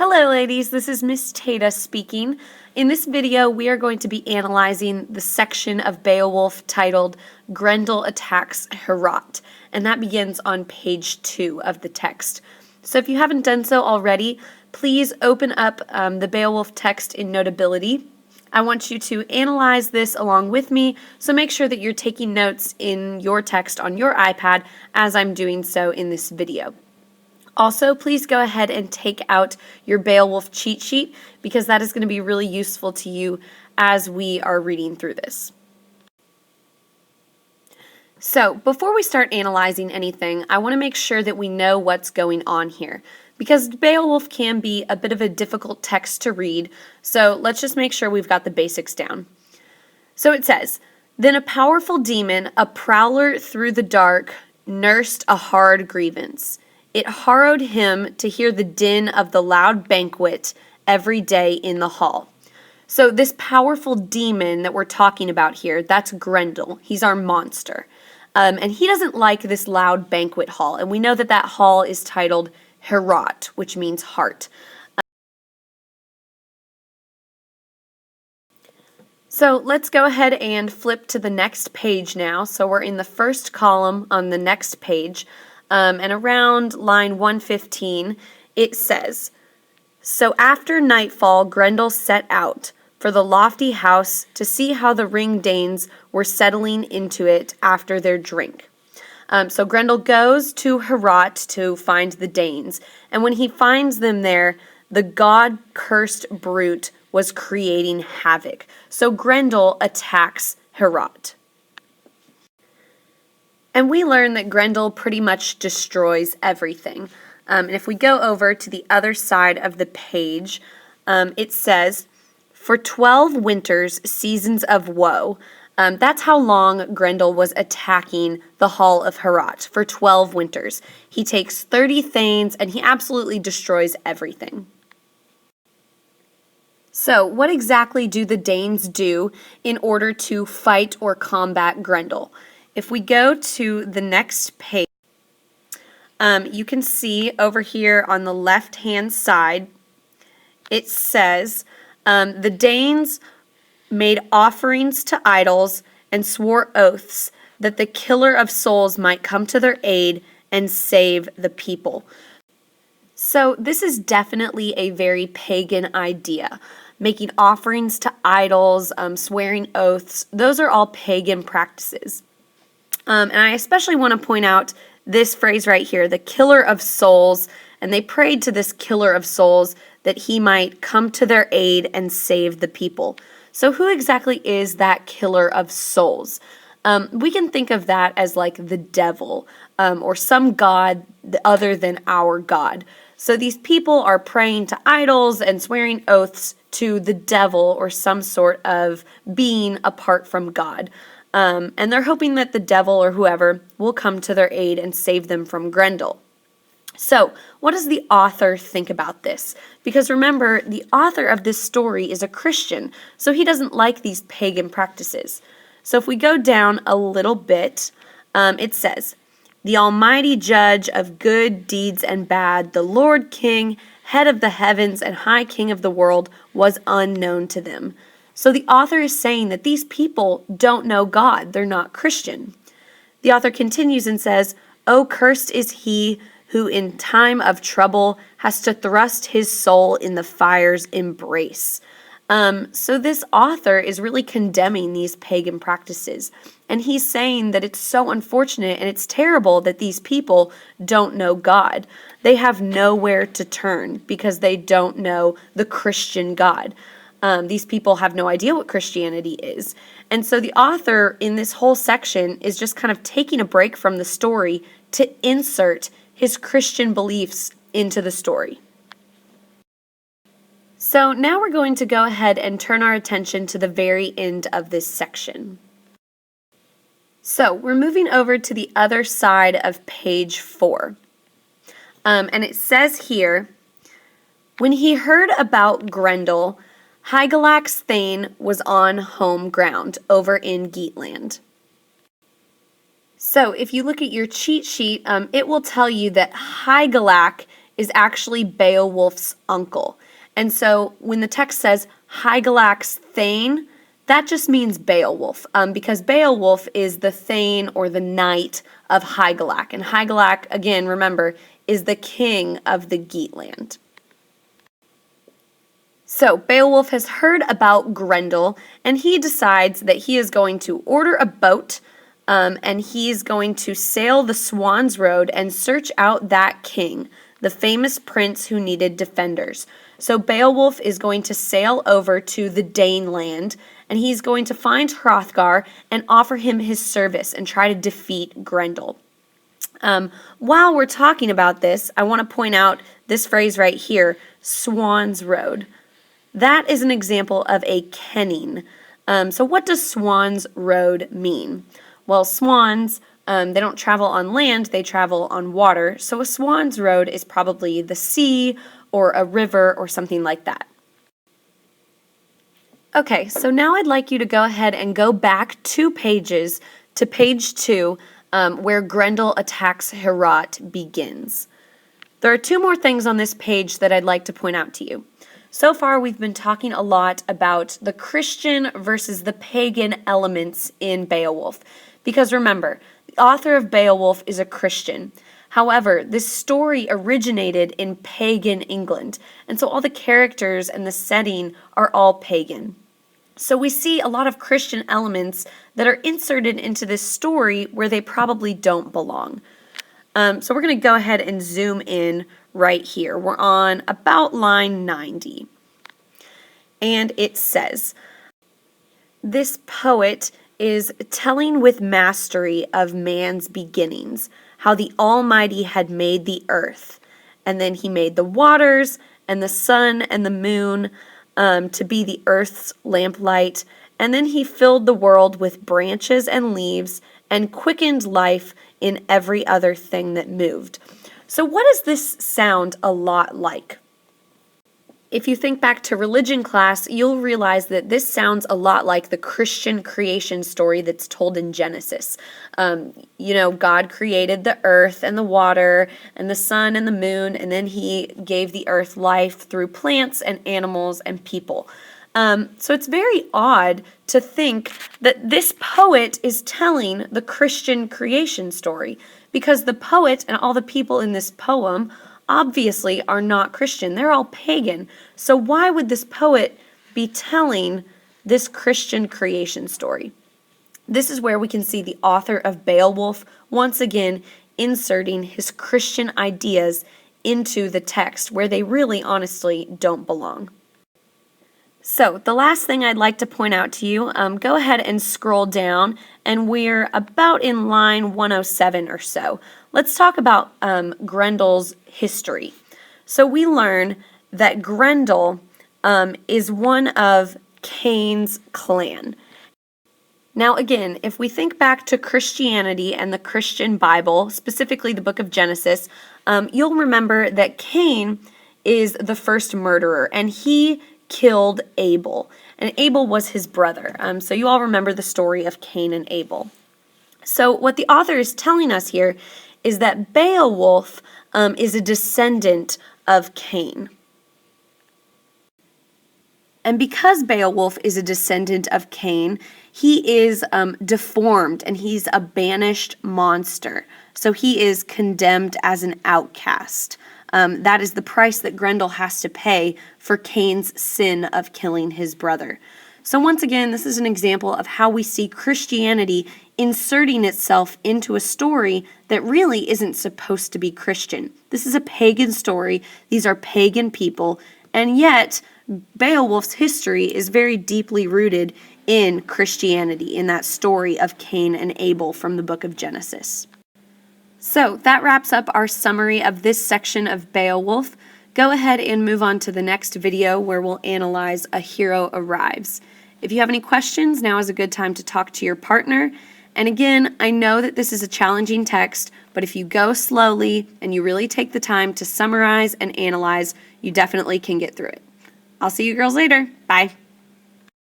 Hello ladies, this is Miss Teta speaking. In this video we are going to be analyzing the section of Beowulf titled Grendel Attacks Herot, and that begins on page 2 of the text. So if you haven't done so already, please open up the Beowulf text in Notability. I want you to analyze this along with me, so make sure that you're taking notes in your text on your iPad as I'm doing so in this video. Also, please go ahead and take out your Beowulf cheat sheet because that is going to be really useful to you as we are reading through this. So, before we start analyzing anything, I want to make sure that we know what's going on here, because Beowulf can be a bit of a difficult text to read, so let's just make sure we've got the basics down. So it says, "Then a powerful demon, a prowler through the dark, nursed a hard grievance. It harrowed him to hear the din of the loud banquet every day in the hall." So this powerful demon that we're talking about here, that's Grendel. He's our monster. And he doesn't like this loud banquet hall. And we know that that hall is titled Herot, which means heart. So let's go ahead and flip to the next page now. So we're in the first column on the next page. And around line 115, it says, "So after nightfall, Grendel set out for the lofty house to see how the ring Danes were settling into it after their drink." So Grendel goes to Heorot to find the Danes, and when he finds them there, the god-cursed brute was creating havoc. So Grendel attacks Heorot. And we learn that Grendel pretty much destroys everything. And if we go over to the other side of the page, it says, "For 12 winters, seasons of woe." That's how long Grendel was attacking the Hall of Herot, for 12 winters. He takes 30 thanes and he absolutely destroys everything. So, what exactly do the Danes do in order to fight or combat Grendel? If we go to the next page, you can see over here on the left-hand side, it says, the Danes made offerings to idols and swore oaths that the killer of souls might come to their aid and save the people. So this is definitely a very pagan idea. Making offerings to idols, swearing oaths, those are all pagan practices. And I especially want to point out this phrase right here, the killer of souls, and they prayed to this killer of souls that he might come to their aid and save the people. So who exactly is that killer of souls? We can think of that as like the devil, or some god other than our God. So these people are praying to idols and swearing oaths to the devil or some sort of being apart from God. And they're hoping that the devil or whoever will come to their aid and save them from Grendel. So, what does the author think about this? Because remember, the author of this story is a Christian, so he doesn't like these pagan practices. So if we go down a little bit, it says, "The almighty judge of good deeds and bad, the Lord King, head of the heavens and high king of the world, was unknown to them." So the author is saying that these people don't know God. They're not Christian. The author continues and says, "Oh, cursed is he who in time of trouble has to thrust his soul in the fire's embrace." So this author is really condemning these pagan practices. And he's saying that it's so unfortunate and it's terrible that these people don't know God. They have nowhere to turn because they don't know the Christian God. These people have no idea what Christianity is. And so the author in this whole section is just kind of taking a break from the story to insert his Christian beliefs into the story. So now we're going to go ahead and turn our attention to the very end of this section. So we're moving over to the other side of page 4. And it says here, "When he heard about Grendel, Hygelac's Thane was on home ground over in Geatland." So if you look at your cheat sheet, it will tell you that Hygelac is actually Beowulf's uncle. And so when the text says Hygelac's Thane, that just means Beowulf, because Beowulf is the Thane or the knight of Hygelac. And Hygelac, again, remember, is the king of the Geatland. So Beowulf has heard about Grendel, and he decides that he is going to order a boat, and he's going to sail the Swan's Road and search out that king, the famous prince who needed defenders. So Beowulf is going to sail over to the Daneland, and he's going to find Hrothgar and offer him his service and try to defeat Grendel. While we're talking about this, I want to point out this phrase right here, Swan's Road. That is an example of a kenning. So what does Swan's Road mean? Well, swans, they don't travel on land, they travel on water. So a swan's road is probably the sea or a river or something like that. Okay, so now I'd like you to go ahead and go back 2 pages to page 2, where Grendel attacks Herot begins. There are 2 more things on this page that I'd like to point out to you. So far, we've been talking a lot about the Christian versus the pagan elements in Beowulf. Because remember, the author of Beowulf is a Christian. However, this story originated in pagan England, and so all the characters and the setting are all pagan. So we see a lot of Christian elements that are inserted into this story where they probably don't belong. So we're going to go ahead and zoom in right here. We're on about line 90. And it says, this poet is telling with mastery of man's beginnings, how the Almighty had made the earth, and then he made the waters and the sun and the moon to be the earth's lamplight, and then he filled the world with branches and leaves and quickened life in every other thing that moved. So what does this sound a lot like? If you think back to religion class, you'll realize that this sounds a lot like the Christian creation story that's told in Genesis. God created the earth and the water and the sun and the moon, and then he gave the earth life through plants and animals and people. So it's very odd to think that this poet is telling the Christian creation story, because the poet and all the people in this poem obviously are not Christian. They're all pagan. So why would this poet be telling this Christian creation story? This is where we can see the author of Beowulf once again inserting his Christian ideas into the text where they really honestly don't belong. So the last thing I'd like to point out to you, go ahead and scroll down, and we're about in line 107 or so. Let's talk about Grendel's history. So we learn that Grendel is one of Cain's clan. Now again, if we think back to Christianity and the Christian Bible, specifically the book of Genesis, you'll remember that Cain is the first murderer, and he killed Abel, and Abel was his brother. So you all remember the story of Cain and Abel. So what the author is telling us here is that Beowulf is a descendant of Cain. And because Beowulf is a descendant of Cain, he is deformed, and he's a banished monster. So he is condemned as an outcast. That is the price that Grendel has to pay for Cain's sin of killing his brother. So once again, this is an example of how we see Christianity inserting itself into a story that really isn't supposed to be Christian. This is a pagan story. These are pagan people, and yet Beowulf's history is very deeply rooted in Christianity, in that story of Cain and Abel from the book of Genesis. So that wraps up our summary of this section of Beowulf. Go ahead and move on to the next video where we'll analyze A Hero Arrives. If you have any questions, now is a good time to talk to your partner. And again, I know that this is a challenging text, but if you go slowly and you really take the time to summarize and analyze, you definitely can get through it. I'll see you girls later. Bye.